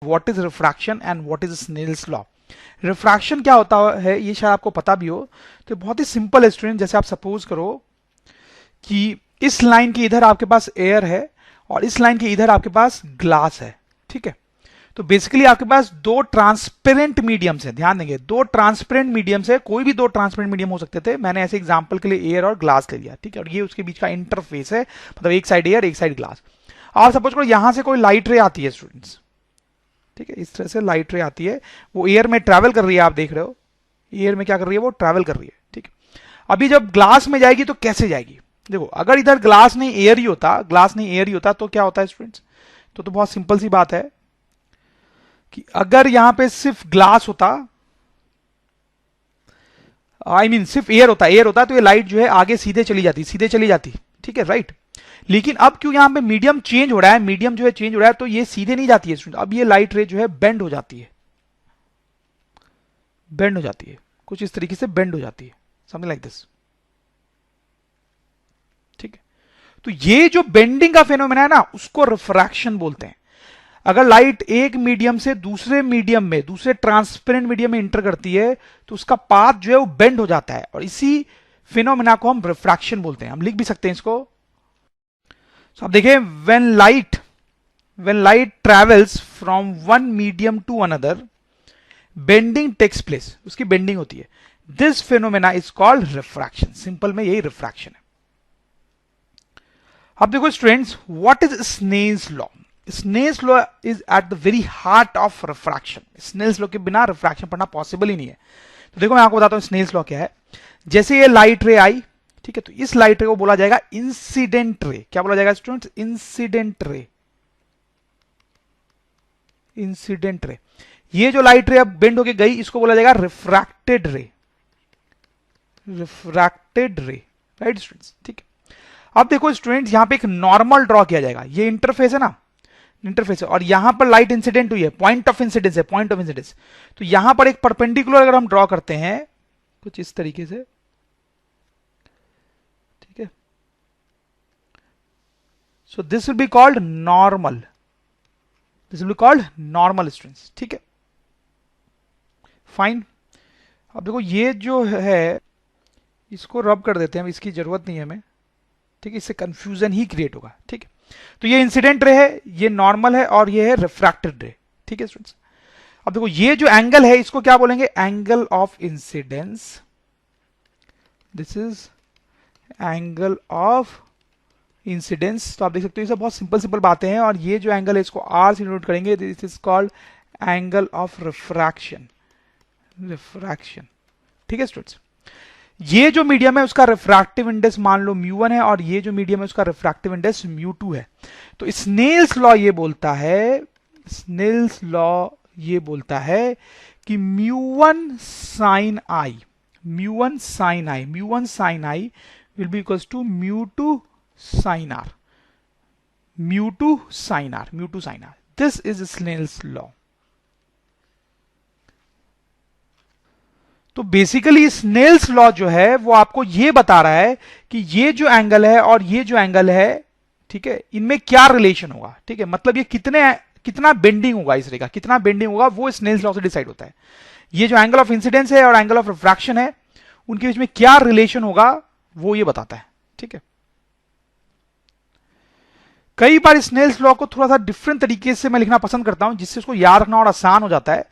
What is refraction and what is Snell's law. Refraction क्या होता है ये शायद आपको पता भी हो, तो बहुत ही सिंपल है स्टूडेंट। जैसे आप सपोज करो कि इस लाइन के इधर आपके पास एयर है और इस लाइन के इधर आपके पास ग्लास है, ठीक है। तो बेसिकली आपके पास दो ट्रांसपेरेंट मीडियम्स है, ध्यान देंगे दो ट्रांसपेरेंट मीडियम्स है, कोई भी दो ट्रांसपेरेंट मीडियम हो सकते थे, मैंने ऐसे एग्जांपल के लिए एयर और ग्लास ले लिया, ठीक है। और ये उसके बीच का इंटरफेस है, मतलब एक साइड एयर एक साइड ग्लास। आप सपोज करो यहां से कोई लाइट रे आती है स्टूडेंट्स, ठीक है, इस तरह से लाइट रे आती है, वो एयर में ट्रैवल कर रही है, आप देख रहे हो एयर में क्या कर रही है, वो ट्रैवल कर रही है, ठीक है। अभी जब ग्लास में जाएगी तो कैसे जाएगी, देखो अगर इधर ग्लास नहीं एयर ही होता, ग्लास नहीं एयर ही होता तो क्या होता है स्टूडेंट्स, तो बहुत सिंपल सी बात है कि अगर यहां पे सिर्फ ग्लास होता, सिर्फ एयर होता तो ये लाइट जो है आगे सीधे चली जाती, ठीक है, राइट। लेकिन अब क्यों यहां पे मीडियम चेंज हो रहा है, मीडियम जो है चेंज हो रहा है, तो ये सीधे नहीं जाती है स्टूडेंट, अब ये लाइट रे जो है बेंड हो जाती है, कुछ इस तरीके से बेंड हो जाती है, समथिंग लाइक दिस, ठीक है। तो ये जो बेंडिंग का फेनोमेना है ना, उसको रिफ्रैक्शन बोलते हैं। अगर लाइट एक मीडियम से दूसरे मीडियम में, दूसरे ट्रांसपेरेंट मीडियम में इंटर करती है तो उसका पाथ जो है वो बेंड हो जाता है, और इसी फिनोमेना को हम रिफ्रैक्शन बोलते हैं। हम लिख भी सकते हैं इसको। तो आप देखिए when light travels from one medium to another, bending takes place, उसकी बेंडिंग होती है। This phenomena is called refraction. Simple में यही रिफ्रैक्शन है। अब देखो students, what is Snell's law. Snell's law is at the very heart of refraction. Snell's law के बिना रिफ्रैक्शन पढ़ना पॉसिबल ही नहीं है। तो देखो मैं आपको बताता हूं स्नेल्स लॉ क्या है। जैसे ये लाइट रे आई, ठीक है, तो इस लाइट रे को बोला जाएगा इंसिडेंट रे। क्या बोला जाएगा स्टूडेंट्स, इंसिडेंट रे। ये जो लाइट रे अब बेंड होके गई, इसको बोला जाएगा रिफ्रैक्टेड रे, राइट स्टूडेंट्स, ठीक है। अब देखो स्टूडेंट्स, यहां पे एक नॉर्मल ड्रॉ किया जाएगा, ये इंटरफेस है ना, इंटरफेस है, और यहां पर लाइट इंसिडेंट हुई है, पॉइंट ऑफ इंसिडेंस। तो यहां पर एक परपेंडिकुलर अगर हम ड्रॉ करते हैं कुछ इस तरीके से, ठीक है, so this will be called normal, students, ठीक है, फाइन। अब देखो ये जो है इसको रब कर देते हैं, इसकी जरूरत नहीं है हमें, ठीक है, इससे कंफ्यूजन ही क्रिएट होगा, ठीक है। तो ये इंसिडेंट रे है, ये नॉर्मल है, और ये है रिफ्रैक्टेड रे, ठीक है स्टूडेंट्स। अब देखो ये जो एंगल है इसको क्या बोलेंगे, angle of incidence. This is angle of incidence. तो आप देख सकते हो ये सब बहुत सिंपल बातें हैं, और ये जो एंगल है इसको आर से डिनोट करेंगे, this is called angle of refraction, ठीक है स्टूडेंट्स। ये जो मीडियम है उसका रिफ्रैक्टिव इंडेक्स मान लो μ1 है, और ये जो मीडियम है उसका रिफ्रैक्टिव इंडेक्स μ2 है। तो स्नेल्स लॉ ये बोलता है कि μ1 sin i will be equals to μ2 sin r. This is Snell's law. तो बेसिकली स्नेल्स लॉ जो है वो आपको ये बता रहा है कि ये जो एंगल है और ये जो एंगल है, ठीक है, इनमें क्या रिलेशन होगा, ठीक है, मतलब ये कितना बेंडिंग होगा, इस रे का कितना बेंडिंग होगा, वो स्नेल्स लॉ से डिसाइड होता है। ये जो एंगल ऑफ इंसिडेंस है और एंगल ऑफ रिफ्रैक्शन है, उनके बीच में क्या रिलेशन होगा वो ये बताता है, ठीक है। कई बार स्नेल्स लॉ को थोड़ा सा डिफरेंट तरीके से मैं लिखना पसंद करता हूं, जिससे उसको याद रखना और आसान हो जाता है।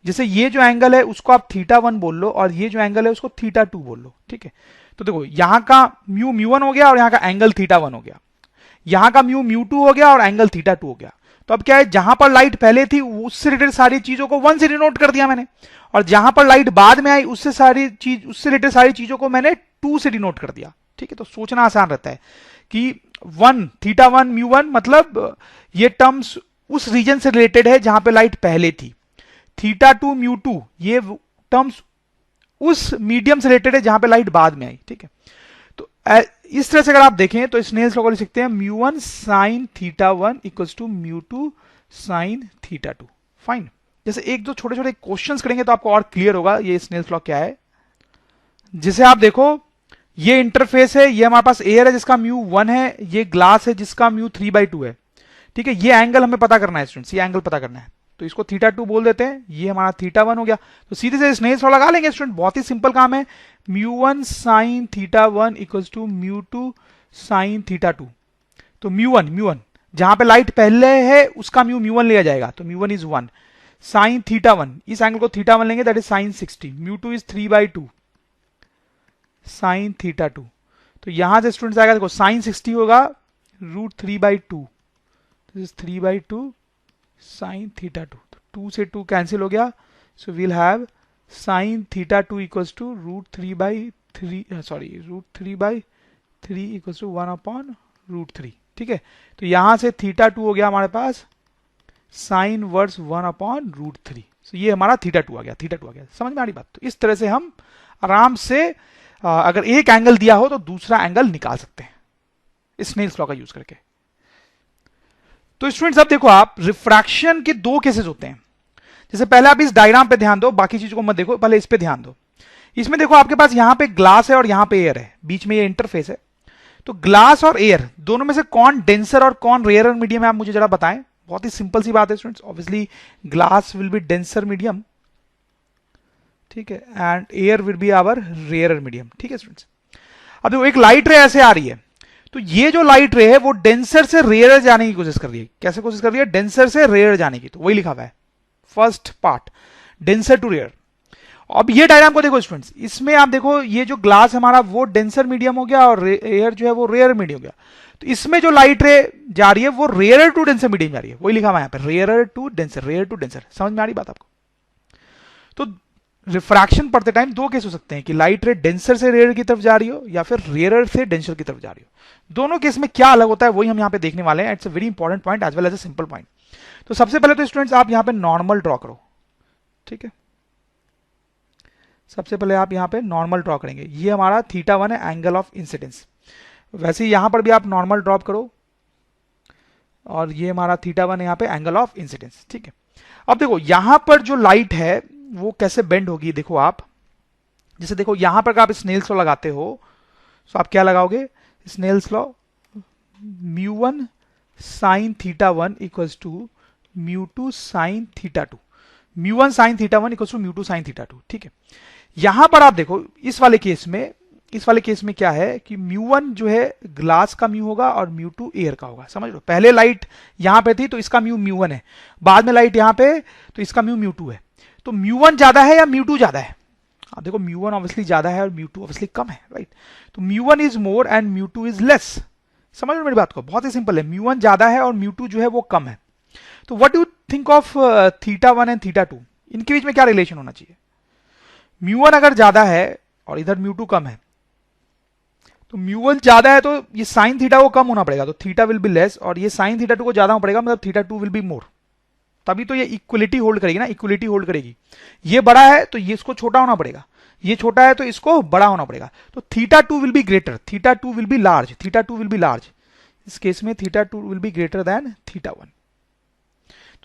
जैसे ये जो एंगल है उसको आप θ1 बोल लो, और ये जो एंगल है उसको θ2 बोल लो, ठीक है। तो देखो यहां का μ1 हो गया, और यहां का एंगल θ1 हो गया, यहां का μ2 हो गया, और एंगल θ2 हो गया। तो अब क्या है, जहां पर लाइट पहले थी उससे रिलेटेड सारी चीजों को 1 से डिनोट कर दिया मैंने, और जहां पर लाइट बाद में आई उससे रिलेटेड सारी चीजों को मैंने 2 से डिनोट कर दिया, ठीक है। तो सोचना आसान रहता है कि θ1 μ1 मतलब ये टर्म्स उस रीजन से रिलेटेड है जहां पे लाइट पहले थी, θ2 μ2 ये टर्म्स उस मीडियम से रिलेटेड है जहां पे लाइट बाद में आई, ठीक है। तो इस तरह से अगर आप देखें तो स्नेल्स लॉ को लिख सकते हैं μ1 sin θ1 equals to μ2 sin θ2, fine. जैसे एक दो छोटे छोटे क्वेश्चंस करेंगे तो आपको और क्लियर होगा ये स्नेल्स लॉ क्या है। जैसे आप देखो ये इंटरफेस है, ये हमारे पास एयर है जिसका μ1 है, ये ग्लास है जिसका μ3/2 है, ठीक है। ये एंगल हमें पता करना है स्टूडेंट्स, ये एंगल पता करना है। तो इसको θ2 बोल देते हैं, ये हमारा θ1 हो गया। तो सीधे से स्नेल्स लॉ लगा लेंगे स्टूडेंट, बहुत ही सिंपल काम है। μ1 sin θ1 इक्वल्स टू μ2 sin θ2। तो μ1 जहां पे लाइट पहले है उसका μ1 लिया जाएगा, तो μ1 इज 1 sin θ1, इस एंगल को θ1 लेंगे, that is sin 60। μ2 is 3/2 sin θ2। तो यहां से स्टूडेंट्स आएगा, देखो sin 60 होगा √3/2, दिस इज 3/2 sin θ2। तो 2 से 2 कैंसिल हो गया, so we'll have sin θ2 equals to √3/3 equals to 1/√3। ठीक है, तो यहां से θ2 हो गया हमारे पास साइन वर्स 1/√3। तो ये हमारा θ2 आ गया, θ2 आ गया। समझ में आ रही बात? तो इस तरह से हम आराम से अगर एक एंगल दिया हो तो दूसरा एंगल निकाल सकते हैं स्नेल्स लॉ का यूज करके। तो स्टूडेंट्स अब देखो, आप रिफ्रैक्शन के दो केसेस होते हैं। जैसे पहले आप इस डायग्राम पे ध्यान दो, बाकी चीजों को मत देखो, पहले इस पे ध्यान दो। इसमें देखो आपके पास यहां पे ग्लास है और यहां पे एयर है, बीच में ये इंटरफेस है। तो ग्लास और एयर दोनों में से कौन डेंसर और कौन रेयरर मीडियम है, आप मुझे जरा बताएं। बहुत ही सिंपल सी बात है students, obviously glass will be denser medium, ठीक है, and air will be our rarer medium. ठीक है स्टूडेंट्स, अब देखो एक लाइट रे ऐसे आ रही है, तो ये जो लाइट रे है वो डेंसर से रेयर जाने की कोशिश कर रही है। कैसे कोशिश कर रही है? डेंसर से रेयर जाने की। तो वही लिखा हुआ है first part, denser to rare. अब ये डायग्राम को देखो स्टूडेंट्स, इसमें आप देखो ये जो ग्लास हमारा वो डेंसर मीडियम हो गया और एयर जो है वो रेयर मीडियम हो गया। तो इसमें जो लाइट रे जा रही है वो रेयर टू डेंसर मीडियम जा रही है, वही लिखा हुआ है यहाँ पे, rare to denser, rare to denser. समझ में आ रही बात आपको? तो रिफ्रैक्शन पढ़ते टाइम दो केस हो सकते हैं कि लाइट रे डेंसर से रेयर की तरफ जा रही हो या फिर रेयर से डेंसर की तरफ जा रही हो। दोनों केस में क्या अलग होता है वही हम यहाँ पे देखने वाले हैं। It's a very important point as well as a simple point. तो सबसे पहले तो स्टूडेंट्स आप यहाँ पे नॉर्मल ड्रॉ करो। ठीक है, सबसे पहले आप यहाँ पे नॉर्मल ड्रॉ करेंगे। ये हमारा θ1 है, एंगल ऑफ इंसिडेंस। वैसे ही यहां पर भी आप नॉर्मल ड्रॉप करो और ये हमारा θ1 है यहाँ पे, एंगल ऑफ इंसिडेंस। ठीक है, अब देखो यहां पर जो लाइट है वो कैसे बेंड होगी, देखो आप। जैसे देखो यहां पर आप स्नेल्स लॉ लगाते हो, तो आप क्या लगाओगे? Snell's law μ1 sin θ1 equals to μ2 sin θ2। μ1 sin θ1 equals to μ2 sin θ2। ठीक है, यहां पर आप देखो इस वाले केस में क्या है कि μ1 जो है ग्लास का म्यू होगा और μ2 एयर का होगा। समझ लो, पहले लाइट यहां पे थी तो इसका म्यू μ1 है, बाद में लाइट यहां पे तो इसका म्यू μ2 है। तो μ1 ज्यादा है या μ2 ज्यादा है? आप देखो μ1 ऑब्वियसली ज्यादा है और μ2 ऑब्वियसली कम है, राइट? तो μ1 is more and μ2 is less. समझ लो मेरी बात को, बहुत ही सिंपल है। μ1 ज्यादा है और μ2 जो है वो कम है। तो what do think of θ1 and θ2? इनके बीच में क्या रिलेशन होना चाहिए? μ1 अगर ज्यादा है और इधर μ2 कम है, तो μ1 ज्यादा है तो ये sin θ को कम होना पड़ेगा, तो θ विल बी लेस, और ये sin θ2 को ज्यादा होना पड़ेगा, मतलब θ2 विल बी मोर। तभी तो ये इक्वलिटी होल्ड करेगी ना, इक्वलिटी होल्ड करेगी। ये बड़ा है तो ये इसको छोटा होना पड़ेगा, ये छोटा है तो इसको बड़ा होना पड़ेगा। तो θ2 will be greater, θ2 will be large, θ2 will be large. इस केस में θ2 विल बी ग्रेटर देन θ1।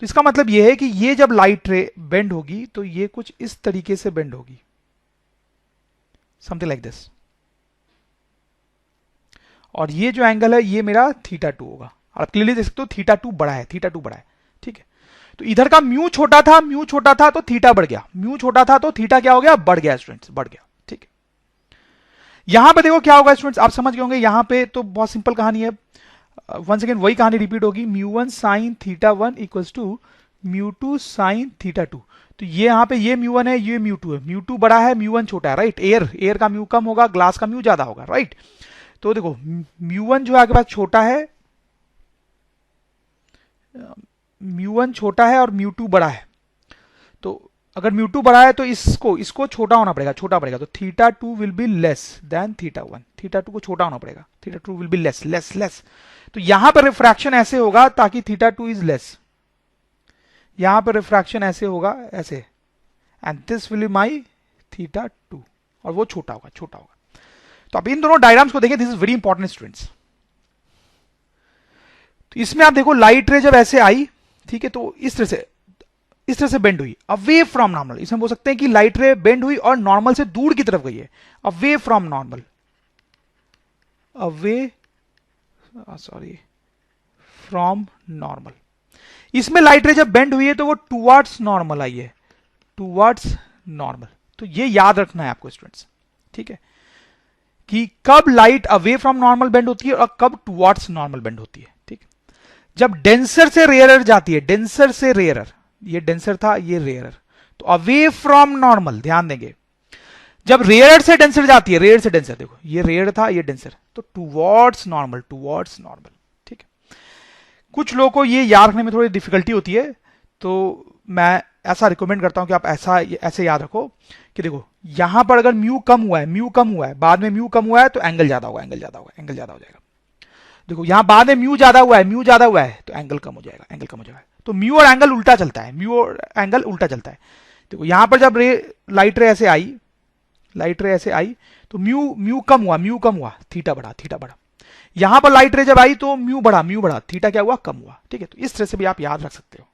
तो इसका मतलब ये है कि ये जब लाइट रे बेंड होगी तो ये कुछ इस तरीके से बेंड होगी, समथिंग लाइक दिस। और ये जो एंगल है ये मेरा θ2 होगा। आप क्लियरली देख सकते हो θ2 बड़ा है, θ2 बड़ा है। ठीक है, तो इधर का म्यू छोटा था तो θ बढ़ गया, म्यू छोटा था तो θ क्या हो गया? बढ़ गया स्टूडेंट्स, बढ़ गया। ठीक है, यहां पे देखो क्या होगा स्टूडेंट्स, आप समझ गए होंगे। यहां पे तो बहुत सिंपल कहानी है, वन सेकेंड वही कहानी रिपीट होगी। μ1 sin θ1 इक्वल्स टू μ2 sin θ2। तो ये यहाँ पे ये μ1 है, ये μ2 है। μ2 बड़ा है, μ1 छोटा है, राइट? एयर का म्यू कम होगा, ग्लास का म्यू ज्यादा होगा, राइट? तो देखो μ1 जो है आपके पास छोटा है, μ1 छोटा है और μ2 बड़ा है। तो अगर μ2 बड़ा है तो इसको छोटा होना पड़ेगा, छोटा पड़ेगा। तो θ2 विल बी लेस देन θ1, θ2 को छोटा होना पड़ेगा, θ2 विल बी लेस। तो यहां पर रिफ्रैक्शन ऐसे होगा ताकि θ2 इज लेस, यहां पर रिफ्रैक्शन ऐसे होगा, ऐसे, and this will be my θ2, और वो छोटा होगा। तो अब इन दोनों डायग्राम्स को देखें, this is very important students. तो इसमें आप देखो लाइट रे जब ऐसे आई, ठीक है, तो इस तरह से बेंड हुई अवे फ्रॉम नॉर्मल। इसमें बोल सकते हैं कि लाइट रे बेंड हुई और नॉर्मल से दूर की तरफ गई है, away from normal, away from normal. इसमें लाइट रे जब बेंड हुई है तो वो टुवर्ड्स नॉर्मल आई है, टुवर्ड्स नॉर्मल। तो ये याद रखना है आपको स्टूडेंट्स, ठीक है, कि कब light away from normal bend होती है और कब टुवर्ड्स नॉर्मल बेंड होती है, ठीक है। जब डेंसर से रेयरर जाती है, डेंसर से रेयरर, ये डेंसर था, ये रेयरर, तो अवे फ्रॉम नॉर्मल, ध्यान देंगे। जब रेयर से डेंसर जाती है, रेयर से डेंसर, देखो ये रेयर था, ये डेंसर, तो टुवर्ड्स नॉर्मल, टुवर्ड्स नॉर्मल, ठीक है। कुछ लोगों को ये याद रखने में थोड़ी डिफिकल्टी होती है, तो मैं ऐसा रिकमेंड करता हूं कि आप ऐसे याद रखो कि देखो यहां पर अगर म्यू कम हुआ है, म्यू कम हुआ है, बाद में म्यू कम हुआ है, तो एंगल ज्यादा होगा, एंगल ज्यादा होगा, एंगल ज्यादा हो जाएगा। देखो यहां बाद में म्यू ज्यादा हुआ है, म्यू ज्यादा हुआ है, तो एंगल कम हो जाएगा, एंगल कम हो जाएगा। तो म्यू और एंगल उल्टा चलता है, म्यू और एंगल उल्टा चलता है। देखो यहां पर जब लाइट रे ऐसे आई, लाइट रे ऐसे आई, तो म्यू कम हुआ, म्यू कम हुआ, थीटा बढ़ा, थीटा बढ़ा। यहां पर लाइट रे जब आई तो म्यू बढ़ा, म्यू बढ़ा, थीटा क्या हुआ, कम हुआ, ठीक है। तो इस तरह से भी आप याद रख सकते हो।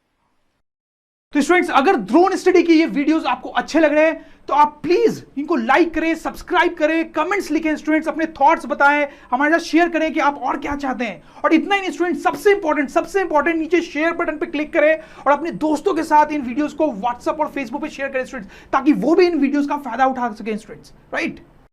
तो स्टूडेंट्स, अगर ड्रोन स्टडी की ये वीडियोस आपको अच्छे लग रहे हैं तो आप प्लीज इनको लाइक करें, सब्सक्राइब करें, कमेंट्स लिखें स्टूडेंट्स, अपने थॉट्स बताएं, हमारे साथ शेयर करें कि आप और क्या चाहते हैं। और इतना ही नहीं स्टूडेंट्स, सबसे इंपॉर्टेंट नीचे शेयर बटन पे क्लिक करें और अपने दोस्तों के साथ इन वीडियोस को व्हाट्सएप और फेसबुक पे शेयर करें स्टूडेंट्स, ताकि वो भी इन वीडियोस का फायदा उठा सकें स्टूडेंट्स, राइट।